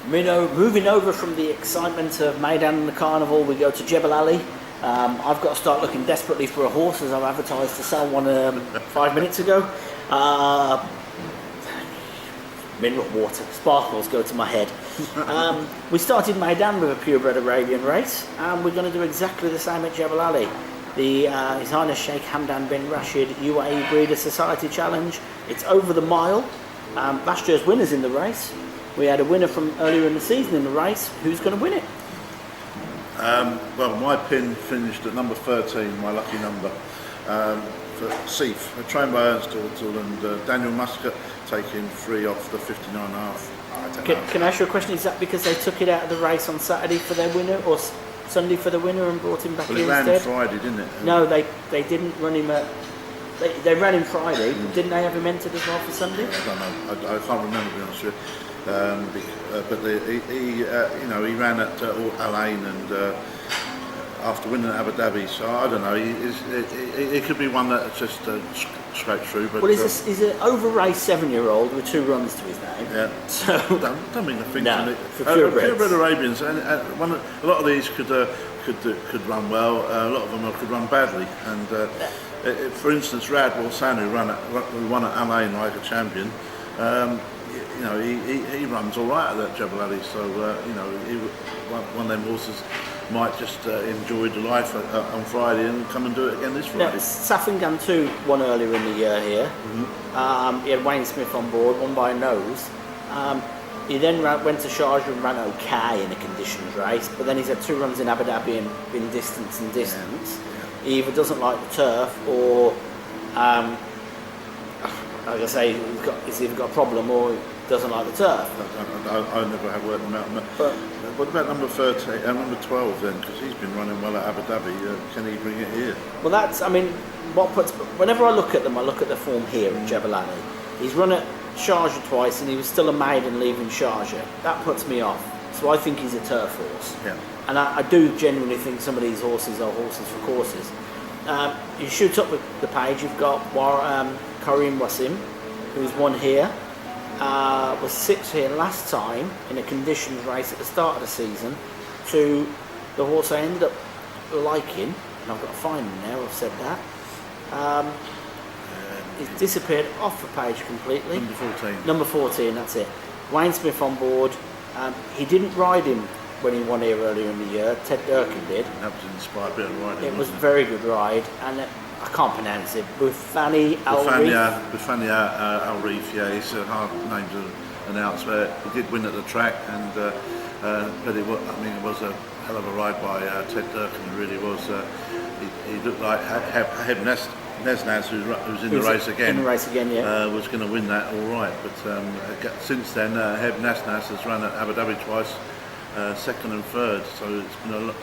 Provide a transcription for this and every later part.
Moving over from the excitement of Maidan and the carnival, we go to Jebel Ali. I've got to start looking desperately for a horse, as I've advertised to sell one 5 minutes ago. Mineral water, sparkles go to my head. We started Maidan with a purebred Arabian race, and we're going to do exactly the same at Jebel Ali. The His Highness Sheikh Hamdan bin Rashid UAE Breeder Society Challenge. It's over the mile. Last year's winners in the race. We had a winner from earlier in the season in the race. Who's going to win it? Well, my pin finished at number 13, my lucky number, for Seif, trained by Ernst Ortel, and Daniel Muscat taking 3 off the 59.5. Can I ask you a question? Is that because they took it out of the race on Saturday for their winner, or Sunday for the winner and brought him back in instead? Well, it ran Friday, didn't it? No, they didn't run him at... They ran him Friday. Didn't they have him entered as well for Sunday? I don't know. I can't remember, to be honest with you. But he ran at Al Ain and after winning at Abu Dhabi, so I don't know. It could be one that just scraped through. But well, he's an over-raced 7-year-old with 2 runs to his name. Yeah. So don't mean a thing no, to me. For purebred Arabians, and a lot of these could run well. A lot of them could run badly. And for instance, Rad Walsan, who won at Al Ain like a champion. He runs all right at that Jebel Ali, so one of them horses might just enjoy the life on Friday and come and do it again this Friday. Now, Saffingham 2 won earlier in the year here. Mm-hmm. He had Wayne Smith on board, won by a nose. He then went to Sharjah and ran okay in a conditions race, but then he's had 2 runs in Abu Dhabi and been distance. Yeah. He either doesn't like the turf or, like I say, he's either got a problem or he doesn't like the turf. I never have worked them out. But what about number 13, number 12 then? Because he's been running well at Abu Dhabi. Can he bring it here? Well, whenever I look at them, I look at the form here at Jebel Ali. He's run at Sharjah twice, and he was still a maiden leaving Sharjah. That puts me off. So I think he's a turf horse. Yeah. And I do genuinely think some of these horses are horses for courses. You shoot up the page, you've got Karim Wasim, who's won here. Was 6th here last time in a conditions race at the start of the season to the horse I ended up liking, and I've got to find him now, I've said that. He's disappeared off the page completely. Number 14, that's it. Wayne Smith on board. He didn't ride him when he won here earlier in the year. Ted Durkin did. That was an inspired bit of riding. It was a very good ride, and I can't pronounce it. Bufani Al Reef. Yeah, it's a hard name to announce. He did win at the track, and but it was a hell of a ride by Ted Durkin. It really was. He looked like Heb Nesnaz, who's in the race again. Yeah. Was going to win that all right, but since then, Heb Nesnaz has run at Abu Dhabi twice, 2nd and 3rd. So it's been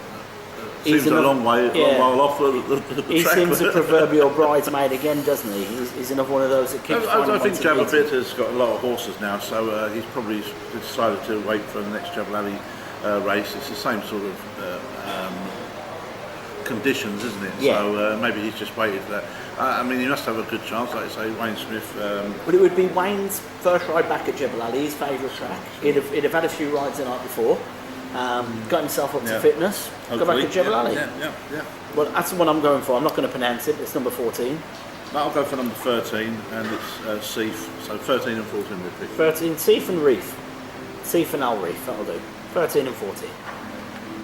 seems a long while off the track. He seems a proverbial bridesmaid again, doesn't he? He's another one of those that keeps I think Jebel has got a lot of horses now, so he's probably decided to wait for the next Jebel Ali race. It's the same sort of conditions, isn't it? Yeah. So maybe he's just waited for that. He must have a good chance, like I say, Wayne Smith. But it would be Wayne's first ride back at Jebel Ali, his favourite track. He'd have had a few rides the night before. Got himself up to fitness, hopefully. Go back to Jebel Ali. Yeah. Well, that's the one I'm going for. I'm not going to pronounce it. It's number 14. I'll go for number 13, and it's Seif. So 13 and 14 would be. 13, Seif and Reef. Seif and Al Reef, that'll do. 13 and 14.